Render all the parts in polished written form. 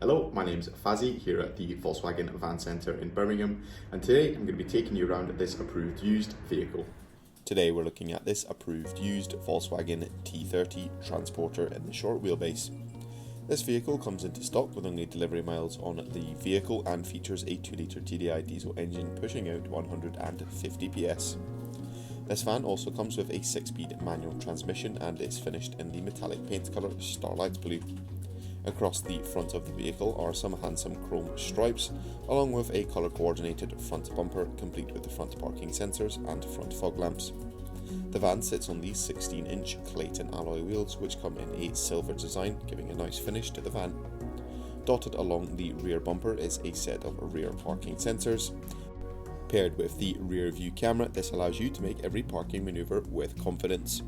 Hello, my name's Fazzy here at the Volkswagen Van Centre in Birmingham, and today I'm going to be taking you around this approved used vehicle. Today we're looking at this approved used Volkswagen T30 transporter in the short wheelbase. This vehicle comes into stock with only delivery miles on the vehicle and features a 2.0 TDI diesel engine pushing out 150 PS. This van also comes with a 6-speed manual transmission and is finished in the metallic paint colour Starlight Blue. Across the front of the vehicle are some handsome chrome stripes, along with a colour coordinated front bumper complete with the front parking sensors and front fog lamps. The van sits on these 16-inch Clayton alloy wheels which come in a silver design, giving a nice finish to the van. Dotted along the rear bumper is a set of rear parking sensors. Paired with the rear view camera, this allows you to make every parking manoeuvre with confidence.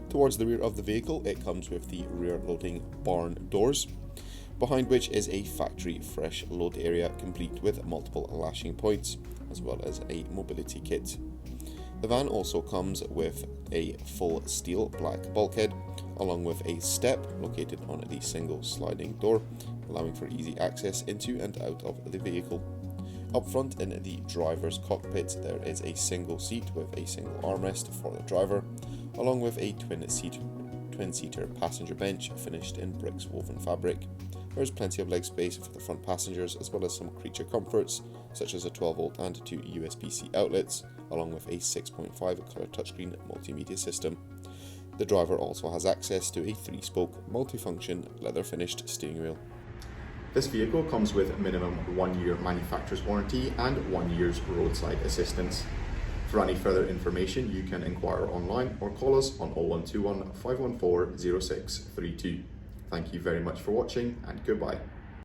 Towards the rear of the vehicle, it comes with the rear loading barn doors, behind which is a factory fresh load area complete with multiple lashing points, as well as a mobility kit. The van also comes with a full steel black bulkhead, along with a step located on the single sliding door, allowing for easy access into and out of the vehicle. Up front in the driver's cockpit there is a single seat with a single armrest for the driver, along with a twin-seater passenger bench finished in bricks woven fabric. There is plenty of leg space for the front passengers, as well as some creature comforts such as a 12V and 2 USB-C outlets, along with a 6.5 colour touchscreen multimedia system. The driver also has access to a 3-spoke multifunction leather finished steering wheel. This vehicle comes with minimum 1 year manufacturer's warranty and 1 year's roadside assistance. For any further information, you can inquire online or call us on 0121 514 0632. Thank you very much for watching, and goodbye.